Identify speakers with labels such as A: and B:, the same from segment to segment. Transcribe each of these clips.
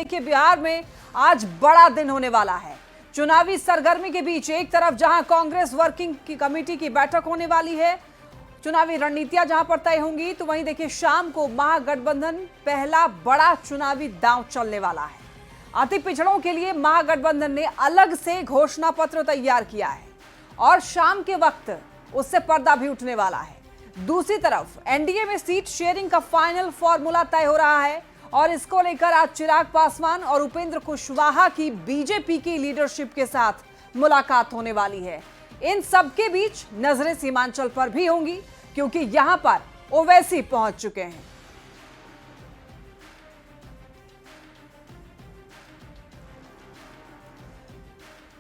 A: देखिए बिहार में आज बड़ा दिन होने वाला है। चुनावी सरगर्मी के बीच एक तरफ जहां कांग्रेस वर्किंग की कमेटी की बैठक होने वाली है, चुनावी रणनीतियां जहां पर तय होंगी, तो वहीं देखिए शाम को महागठबंधन पहला बड़ा चुनावी दांव चलने वाला है। अति पिछड़ों के लिए महागठबंधन ने अलग से घोषणा पत्र तैयार किया है और शाम के वक्त उससे पर्दा भी उठने वाला है। दूसरी तरफ एनडीए में सीट शेयरिंग का फाइनल फॉर्मूला तय हो रहा है और इसको लेकर आज चिराग पासवान और उपेंद्र कुशवाहा की बीजेपी की लीडरशिप के साथ मुलाकात होने वाली है। इन सबके बीच नजरें सीमांचल पर भी होंगी क्योंकि यहां पर ओवैसी पहुंच चुके हैं।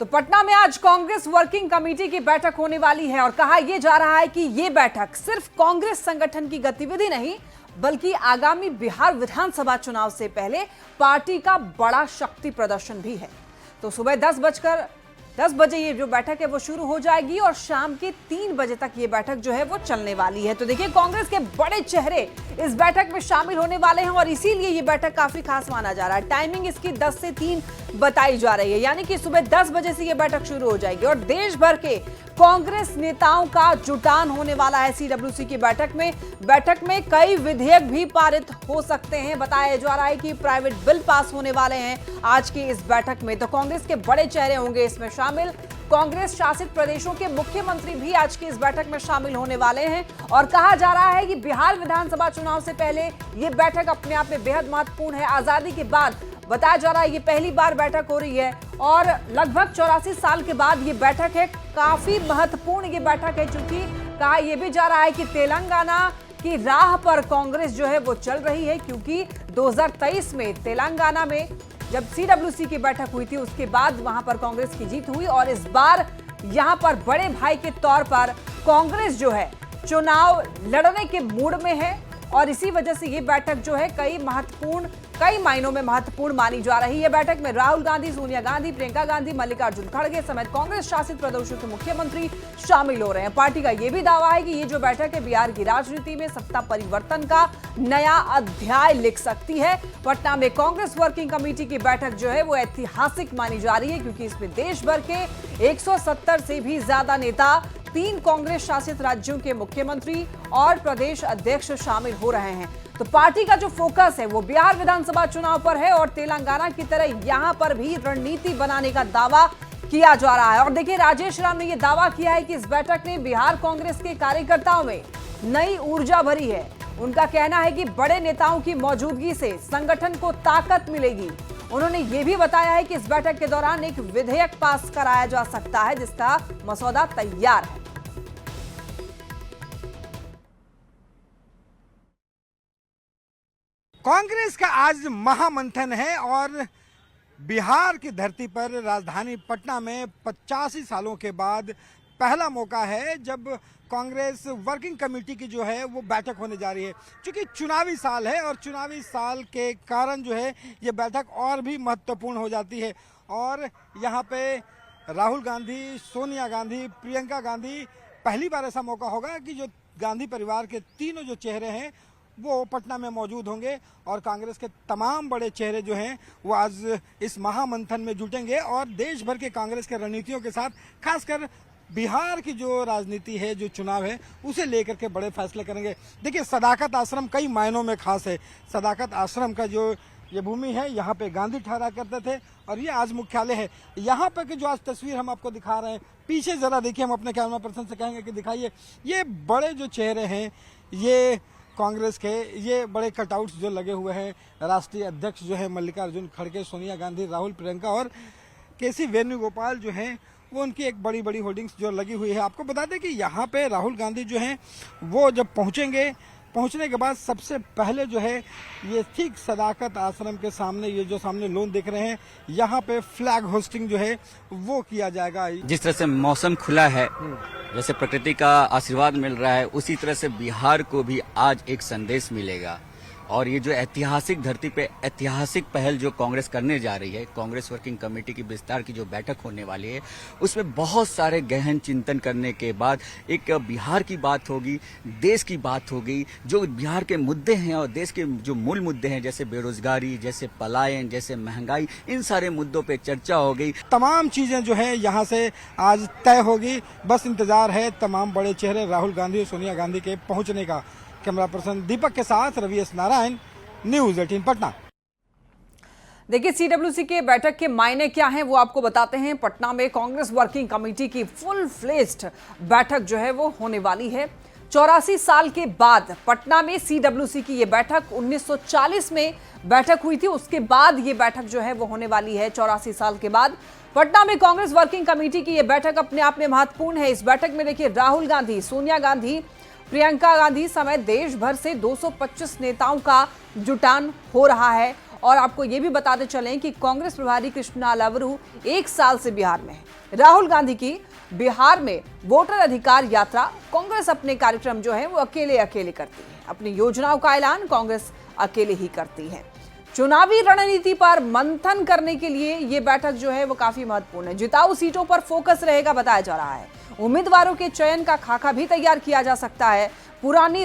A: तो पटना में आज कांग्रेस वर्किंग कमेटी की बैठक होने वाली है और कहा यह जा रहा है कि यह बैठक सिर्फ कांग्रेस संगठन की गतिविधि नहीं बल्कि आगामी बिहार विधानसभा चुनाव से पहले पार्टी का बड़ा शक्ति प्रदर्शन भी है। तो सुबह 10 बजे ये जो बैठक है वो शुरू हो जाएगी और शाम के 3 बजे तक ये बैठक जो है वो चलने वाली है। तो देखिए कांग्रेस के बड़े चेहरे इस बैठक में शामिल होने वाले हैं और इसीलिए ये बैठक काफी खास माना जा रहा है। टाइमिंग इसकी 10 से 3 बताई जा रही है, यानी कि सुबह 10 बजे से ये बैठक शुरू हो जाएगी और देश भर के कांग्रेस नेताओं का जुटान होने वाला है सीडब्ल्यूसी की बैठक में कई विधेयक भी पारित हो सकते हैं। बताया जा रहा है कि प्राइवेट बिल पास होने वाले हैं आज की इस बैठक में। तो कांग्रेस के बड़े चेहरे होंगे इसमें शामिल। कांग्रेस शासित प्रदेशों के मुख्यमंत्री भी आज की इस बैठक में शामिल होने वाले हैं और कहा जा रहा है कि बिहार विधानसभा चुनाव से पहले ये बैठक अपने आप में बेहद महत्वपूर्ण है। आजादी के बाद बताया जा रहा है ये पहली बार बैठक हो रही है और लगभग 84 साल के बाद ये बैठक है। काफी महत्वपूर्ण ये बैठक है क्योंकि कहा यह भी जा रहा है कि तेलंगाना की राह पर कांग्रेस जो है वो चल रही है, क्योंकि 2023 में तेलंगाना में जब सीडब्ल्यूसी की बैठक हुई थी उसके बाद वहां पर कांग्रेस की जीत हुई और इस बार यहां पर बड़े भाई के तौर पर कांग्रेस जो है चुनाव लड़ने के मूड में है और इसी वजह से ये बैठक जो है कई मायनों में महत्वपूर्ण मानी जा रही है। बैठक में राहुल गांधी, सोनिया गांधी, प्रियंका गांधी, मल्लिकार्जुन खड़गे समेत कांग्रेस शासित प्रदेशों के मुख्यमंत्री शामिल हो रहे हैं। पार्टी का यह भी दावा है कि ये जो बैठक है बिहार की राजनीति में सत्ता परिवर्तन का नया अध्याय लिख सकती है। पटना में कांग्रेस वर्किंग कमेटी की बैठक जो है वो ऐतिहासिक मानी जा रही है क्योंकि इसमें देश भर के 170 से भी ज्यादा नेता, 3 कांग्रेस शासित राज्यों के मुख्यमंत्री और प्रदेश अध्यक्ष शामिल हो रहे हैं। तो पार्टी का जो फोकस है वो बिहार विधानसभा चुनाव पर है और तेलंगाना की तरह यहां पर भी रणनीति बनाने का दावा किया जा रहा है। और देखिए राजेश राम ने यह दावा किया है कि इस बैठक ने बिहार कांग्रेस के कार्यकर्ताओं में नई ऊर्जा भरी है। उनका कहना है कि बड़े नेताओं की मौजूदगी से संगठन को ताकत मिलेगी। उन्होंने ये भी बताया है कि इस बैठक के दौरान एक विधेयक पास कराया जा सकता है जिसका मसौदा तैयार है।
B: कांग्रेस का आज महामंथन है और बिहार की धरती पर राजधानी पटना में 85 सालों के बाद पहला मौका है जब कांग्रेस वर्किंग कमेटी की जो है वो बैठक होने जा रही है। क्योंकि चुनावी साल है और चुनावी साल के कारण जो है ये बैठक और भी महत्वपूर्ण हो जाती है और यहाँ पे राहुल गांधी, सोनिया गांधी, प्रियंका गांधी, पहली बार ऐसा मौका होगा कि जो गांधी परिवार के तीनों जो चेहरे हैं वो पटना में मौजूद होंगे और कांग्रेस के तमाम बड़े चेहरे जो हैं वो आज इस महामंथन में जुटेंगे और देश भर के कांग्रेस के रणनीतियों के साथ खासकर बिहार की जो राजनीति है, जो चुनाव है, उसे लेकर के बड़े फैसले करेंगे। देखिए सदाकत आश्रम कई मायनों में खास है। सदाकत आश्रम का जो ये भूमि है यहाँ पे गांधी ठहरा करते थे और ये आज मुख्यालय है। यहाँ पे की जो आज तस्वीर हम आपको दिखा रहे हैं, पीछे जरा देखिए, हम अपने कैमरा पर्सन से कहेंगे कि दिखाइए। ये बड़े जो चेहरे हैं ये कांग्रेस के, ये बड़े कटआउट्स जो लगे हुए हैं, राष्ट्रीय अध्यक्ष जो है मल्लिकार्जुन खड़गे, सोनिया गांधी, राहुल, प्रियंका और केसी वेणुगोपाल जो हैं वो उनकी एक बड़ी बड़ी होर्डिंग्स जो लगी हुई है। आपको बता दें कि यहाँ पे राहुल गांधी जो हैं वो जब पहुँचेंगे, पहुंचने के बाद सबसे पहले जो है ये ठीक सदाकत आश्रम के सामने, ये जो सामने लोन देख रहे हैं, यहाँ पे फ्लैग होस्टिंग जो है वो किया जाएगा।
C: जिस तरह से मौसम खुला है, जैसे प्रकृति का आशीर्वाद मिल रहा है, उसी तरह से बिहार को भी आज एक संदेश मिलेगा और ये जो ऐतिहासिक धरती पे ऐतिहासिक पहल जो कांग्रेस करने जा रही है, कांग्रेस वर्किंग कमेटी की विस्तार की जो बैठक होने वाली है, उसमें बहुत सारे गहन चिंतन करने के बाद एक बिहार की बात होगी, देश की बात होगी, जो बिहार के मुद्दे हैं और देश के जो मूल मुद्दे हैं, जैसे बेरोजगारी, जैसे पलायन, जैसे महंगाई, इन सारे मुद्दों पे चर्चा होगी।
B: तमाम चीजें जो है यहाँ से आज तय होगी। बस इंतजार है तमाम बड़े चेहरे राहुल गांधी और सोनिया गांधी के पहुंचने का। कैमरा पर्सन दीपक के साथ रवि एस नारायण, न्यूज 18 पटना।
A: देखिए, सीडब्ल्यूसी के बैठक के मायने क्या हैं वो आपको बताते हैं। पटना में कांग्रेस वर्किंग कमेटी की फुल फ्लेज्ड बैठक जो है वो होने वाली है। 84 साल के बाद पटना में सीडब्ल्यूसी की ये बैठक 1940 में बैठक हुई थी, उसके बाद ये बैठक जो है वो होने वाली है 84 साल के बाद। पटना में कांग्रेस वर्किंग कमेटी की ये बैठक अपने आप में महत्वपूर्ण है। इस बैठक में देखिए, राहुल गांधी, सोनिया गांधी, प्रियंका गांधी समेत देश भर से 225 नेताओं का जुटान हो रहा है। और आपको ये भी बताते चलें कि कांग्रेस प्रभारी कृष्णा लावरू 1 साल से बिहार में है। राहुल गांधी की बिहार में वोटर अधिकार यात्रा, कांग्रेस अपने कार्यक्रम जो है वो अकेले करती है। अपनी योजनाओं का ऐलान कांग्रेस अकेले ही करती है। चुनावी रणनीति पर मंथन करने के लिए ये बैठक जो है वो काफी महत्वपूर्ण है। जिताऊ सीटों पर फोकस रहेगा बताया जा रहा है। उम्मीदवारों के चयन का खाका भी तैयार किया जा सकता है। पुरानी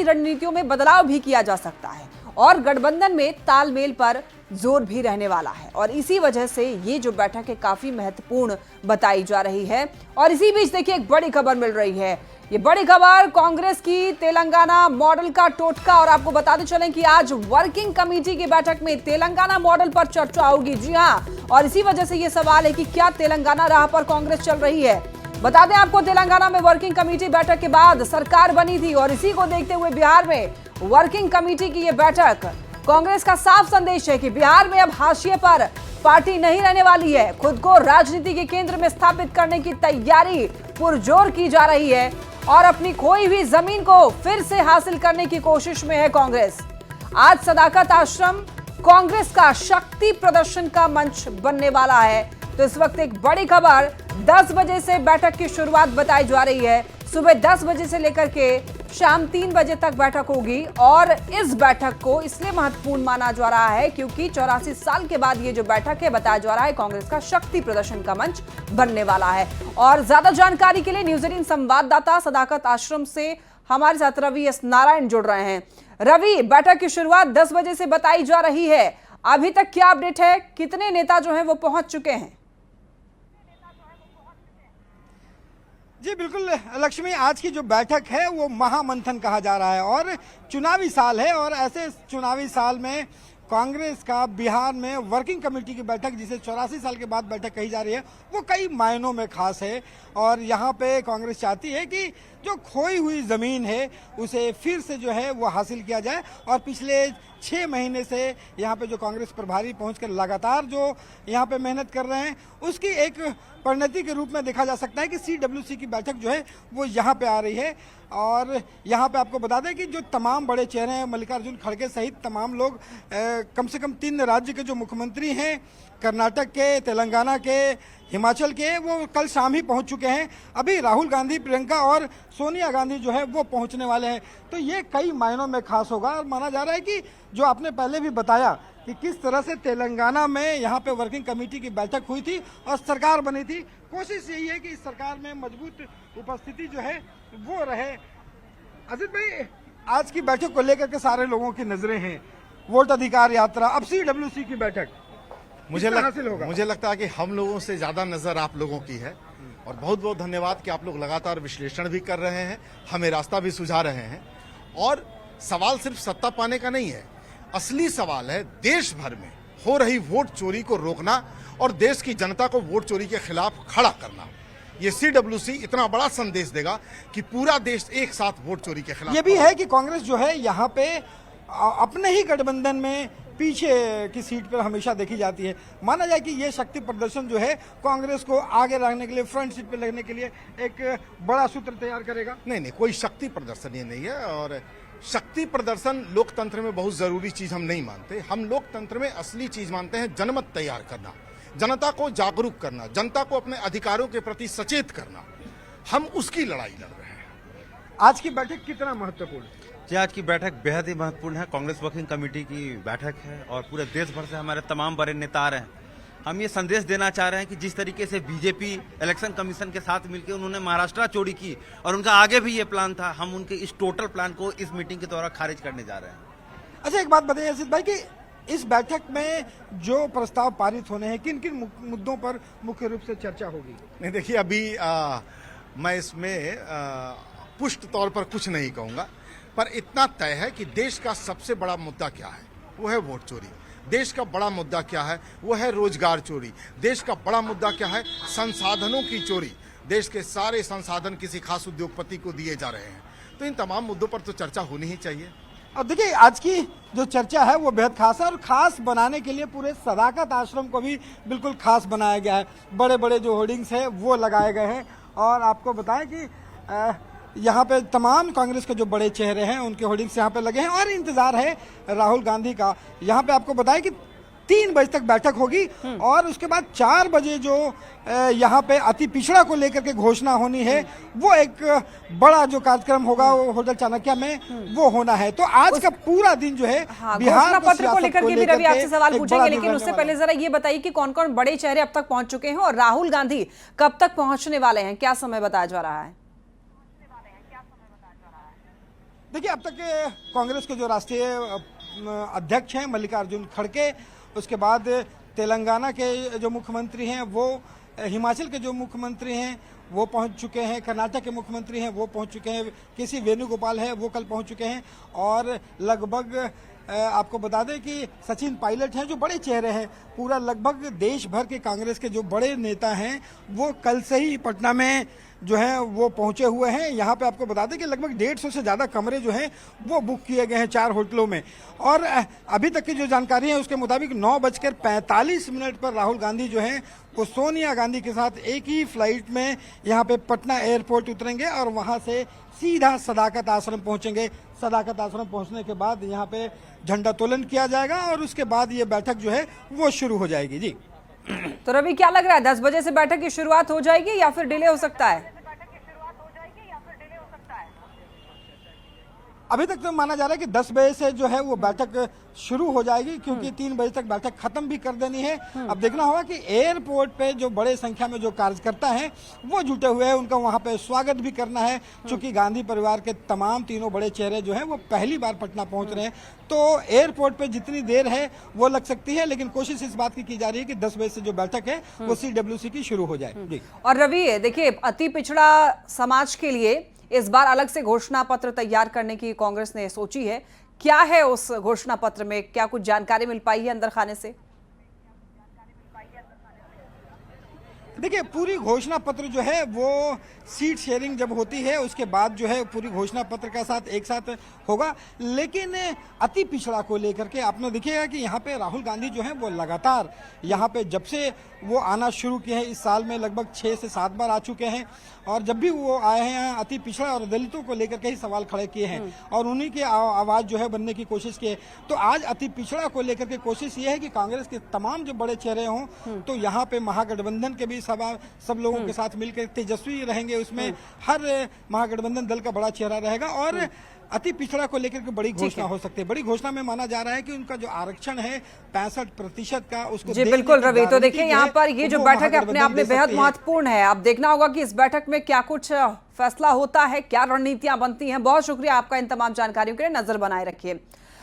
A: रणनीतियों में बदलाव भी किया जा सकता है और गठबंधन में तालमेल पर जोर भी रहने वाला है। और इसी वजह से ये जो बैठक है काफी महत्वपूर्ण बताई जा रही है। और इसी बीच देखिए, एक बड़ी खबर मिल रही है। ये बड़ी खबर कांग्रेस की तेलंगाना मॉडल का टोटका। और आपको बताते चलें कि आज वर्किंग कमेटी की बैठक में तेलंगाना मॉडल पर चर्चा होगी। जी हां, और इसी वजह से ये सवाल है कि क्या तेलंगाना राह पर कांग्रेस चल रही है। बता दें आपको, तेलंगाना में वर्किंग कमेटी बैठक के बाद सरकार बनी थी और इसी को देखते हुए बिहार में वर्किंग कमेटी की ये बैठक कांग्रेस का साफ संदेश है कि बिहार में अब हाशिए पर पार्टी नहीं रहने वाली है। खुद को राजनीति के केंद्र में स्थापित करने की तैयारी पुरजोर की जा रही है और अपनी खोई हुई जमीन को फिर से हासिल करने की कोशिश में है कांग्रेस। आज सदाकत आश्रम कांग्रेस का शक्ति प्रदर्शन का मंच बनने वाला है। तो इस वक्त एक बड़ी खबर, 10 बजे से बैठक की शुरुआत बताई जा रही है। सुबह 10 बजे से लेकर के शाम 3 बजे तक बैठक होगी। और इस बैठक को इसलिए महत्वपूर्ण माना जा रहा है क्योंकि 84 साल के बाद ये जो बैठक है बताया जा रहा है कांग्रेस का शक्ति प्रदर्शन का मंच बनने वाला है। और ज्यादा जानकारी के लिए न्यूज 18 संवाददाता सदाकत आश्रम से हमारे साथ रवि एस नारायण जुड़ रहे हैं। रवि, बैठक की शुरुआत 10 बजे से बताई जा रही है, अभी तक क्या अपडेट है? कितने नेता जो है वो पहुंच चुके हैं?
B: जी बिल्कुल लक्ष्मी, आज की जो बैठक है वो महामंथन कहा जा रहा है और चुनावी साल है। और ऐसे चुनावी साल में कांग्रेस का बिहार में वर्किंग कमेटी की बैठक, जिसे 84 साल के बाद बैठक कही जा रही है, वो कई मायनों में खास है। और यहाँ पे कांग्रेस चाहती है कि जो खोई हुई ज़मीन है उसे फिर से जो है वो हासिल किया जाए। और पिछले 6 महीने से यहाँ पे जो कांग्रेस प्रभारी पहुंचकर लगातार जो यहाँ पे मेहनत कर रहे हैं, उसकी एक परिणति के रूप में देखा जा सकता है कि सीडब्ल्यूसी की बैठक जो है वो यहाँ पे आ रही है। और यहाँ पे आपको बता दें कि जो तमाम बड़े चेहरे हैं, मल्लिकार्जुन खड़गे सहित तमाम लोग, कम से कम 3 राज्य के जो मुख्यमंत्री हैं, कर्नाटक के, तेलंगाना के, हिमाचल के, वो कल शाम ही पहुंच चुके हैं। अभी राहुल गांधी, प्रियंका और सोनिया गांधी जो है वो पहुंचने वाले हैं। तो ये कई मायनों में खास होगा। और माना जा रहा है कि जो आपने पहले भी बताया कि किस तरह से तेलंगाना में यहाँ पे वर्किंग कमेटी की बैठक हुई थी और सरकार बनी थी, कोशिश यही है कि इस सरकार में मजबूत उपस्थिति जो है वो रहे। अजित भाई, आज की बैठक को लेकर के सारे लोगों की नजरें हैं, वोट अधिकार यात्रा, अब सीडब्ल्यूसी की बैठक
D: मुझे लगता है कि हम लोगों से ज्यादा नजर आप लोगों की है। और बहुत बहुत धन्यवाद कि आप लोग लगातार विश्लेषण भी कर रहे हैं, हमें रास्ता भी सुझा रहे हैं। और सवाल सिर्फ सत्ता पाने का नहीं है, असली सवाल है देश भर में हो रही वोट चोरी को रोकना और देश की जनता को वोट चोरी के खिलाफ खड़ा करना। ये सीडब्ल्यूसी इतना बड़ा संदेश देगा कि पूरा देश एक साथ वोट चोरी के खिलाफ।
B: ये भी है कि कांग्रेस जो है यहाँ पे अपने ही गठबंधन में पीछे की सीट पर हमेशा देखी जाती है। माना जाए कि ये शक्ति प्रदर्शन जो है कांग्रेस को आगे रखने के लिए, फ्रंट सीट पर लगने के लिए एक बड़ा सूत्र तैयार करेगा।
D: नहीं, कोई शक्ति प्रदर्शन ये नहीं है। और शक्ति प्रदर्शन लोकतंत्र में बहुत जरूरी चीज हम नहीं मानते। हम लोकतंत्र में असली चीज मानते हैं जनमत तैयार करना, जनता को जागरूक करना, जनता को अपने अधिकारों के प्रति सचेत करना। हम उसकी लड़ाई लड़ रहे हैं।
B: आज की बैठक कितना महत्वपूर्ण?
E: जी, आज की बैठक बेहद ही महत्वपूर्ण है। कांग्रेस वर्किंग कमेटी की बैठक है और पूरे देश भर से हमारे तमाम बड़े नेता आ रहे हैं। हम ये संदेश देना चाह रहे हैं कि जिस तरीके से बीजेपी इलेक्शन कमीशन के साथ मिलकर उन्होंने महाराष्ट्र चोरी की और उनका आगे भी ये प्लान था, हम उनके इस टोटल प्लान को इस मीटिंग के द्वारा खारिज करने जा रहे हैं।
B: अच्छा, एक बात बताइए असित भाई कि इस बैठक में जो प्रस्ताव पारित होने हैं, किन किन मुद्दों पर मुख्य रूप से चर्चा होगी?
D: नहीं, देखिए अभी मैं इसमें पुष्ट तौर पर कुछ नहीं कहूंगा, पर इतना तय है कि देश का सबसे बड़ा मुद्दा क्या है, वो है वोट चोरी। देश का बड़ा मुद्दा क्या है, वो है रोजगार चोरी। देश का बड़ा मुद्दा क्या है, संसाधनों की चोरी। देश के सारे संसाधन किसी खास उद्योगपति को दिए जा रहे हैं। तो इन तमाम मुद्दों पर तो चर्चा होनी ही चाहिए।
B: अब देखिए, आज की जो चर्चा है वो बेहद खास है और खास बनाने के लिए पूरे सदाकत आश्रम को भी बिल्कुल खास बनाया गया है। बड़े बड़े जो होर्डिंग्स हैं वो लगाए गए हैं और आपको बताएं कि यहाँ पे तमाम कांग्रेस के जो बड़े चेहरे हैं उनके होर्डिंग्स यहाँ पे लगे हैं और इंतजार है राहुल गांधी का। यहाँ पे आपको बताएं कि 3 बजे तक बैठक होगी और उसके बाद 4 बजे जो यहाँ पे अति पिछड़ा को लेकर के घोषणा होनी है, वो एक बड़ा जो कार्यक्रम होगा वो होटल चाणक्य में वो होना है। तो आज का पूरा दिन जो है
A: घोषणा पत्र को लेकर के भी रवि आपसे सवाल पूछेंगे, लेकिन उससे पहले जरा ये बताइए कि कौन कौन बड़े चेहरे अब तक पहुंच चुके हैं और राहुल गांधी कब तक पहुंचने वाले हैं, क्या समय बताया जा रहा है?
B: देखिए, अब तक कांग्रेस के जो राष्ट्रीय अध्यक्ष हैं मल्लिकार्जुन खड़गे, उसके बाद तेलंगाना के जो मुख्यमंत्री हैं वो, हिमाचल के जो मुख्यमंत्री हैं वो पहुंच चुके हैं, कर्नाटक के मुख्यमंत्री हैं वो पहुंच चुके हैं, केसी वेणुगोपाल है वो कल पहुंच चुके हैं और लगभग आपको बता दें कि सचिन पायलट हैं जो बड़े चेहरे हैं। पूरा लगभग देश भर के कांग्रेस के जो बड़े नेता हैं वो कल से ही पटना में जो है वो पहुंचे हुए हैं। यहाँ पे आपको बता दें कि लगभग 150 से ज़्यादा कमरे जो हैं वो बुक किए गए हैं 4 होटलों में और अभी तक की जो जानकारी है उसके मुताबिक 9:45 पर राहुल गांधी जो हैं वो सोनिया गांधी के साथ एक ही फ्लाइट में यहाँ पे पटना एयरपोर्ट उतरेंगे और वहाँ से सीधा सदाकत आश्रम पहुँचेंगे। सदाकत आश्रम पहुँचने के बाद यहाँ पे झंडोत्तोलन किया जाएगा और उसके बाद ये बैठक जो है वो शुरू हो जाएगी। जी,
A: तो रवि क्या लग रहा है, 10 बजे से बैठक की शुरुआत हो जाएगी या फिर डिले हो सकता है?
B: अभी तक तो माना जा रहा है कि 10 बजे से जो है वो बैठक शुरू हो जाएगी क्योंकि 3 बजे तक बैठक खत्म भी कर देनी है। अब देखना होगा कि एयरपोर्ट पे जो बड़े संख्या में जो कार्यकर्ता हैं वो जुटे हुए हैं, उनका वहां पे स्वागत भी करना है। चूंकि गांधी परिवार के तमाम तीनों बड़े चेहरे जो हैं वो पहली बार पटना पहुंच रहे हैं, तो एयरपोर्ट पे जितनी देर है वो लग सकती है, लेकिन कोशिश इस बात की जा रही है कि 10 बजे से जो बैठक है वो CWC की शुरू हो जाए।
A: और रवि देखिए, अति पिछड़ा समाज के लिए इस बार अलग से घोषणा पत्र तैयार करने की कांग्रेस ने सोची है। क्या है उस घोषणा पत्र में, क्या कुछ जानकारी मिल पाई है अंदर खाने से?
B: देखिए, पूरी घोषणा पत्र जो है वो सीट शेयरिंग जब होती है उसके बाद जो है पूरी घोषणा पत्र का साथ एक साथ होगा, लेकिन अति पिछड़ा को लेकर के आपने देखिएगा कि यहाँ पे राहुल गांधी जो है वो लगातार यहाँ पे जब से वो आना शुरू किए हैं इस साल में लगभग 6 से 7 बार आ चुके हैं और जब भी वो आए हैं यहाँ अति पिछड़ा और दलितों को लेकर के ही सवाल खड़े किए हैं और उन्हीं की आवाज़ जो है बनने की कोशिश की है। तो आज अति पिछड़ा को लेकर के कोशिश ये है कि कांग्रेस के तमाम जो बड़े चेहरे हों, तो यहाँ पे महागठबंधन के भी सब लोगों के साथ मिलकर तेजस्वी रहेंगे, उसमें हर महागठबंधन दल का बड़ा चेहरा रहेगा और अति पिछड़ा को लेकर के बड़ी घोषणा हो सकती है। बड़ी घोषणा में माना जा रहा है कि उनका जो आरक्षण है 65% का, उसको
A: जी बिल्कुल रवि। तो देखिए, यहाँ पर ये जो बैठक है अपने आप में बेहद महत्वपूर्ण है। अब देखना होगा कि इस बैठक में क्या कुछ फैसला होता है, क्या रणनीतियां बनती हैं। बहुत शुक्रिया आपका इन तमाम जानकारियों के लिए, नजर बनाए रखिए।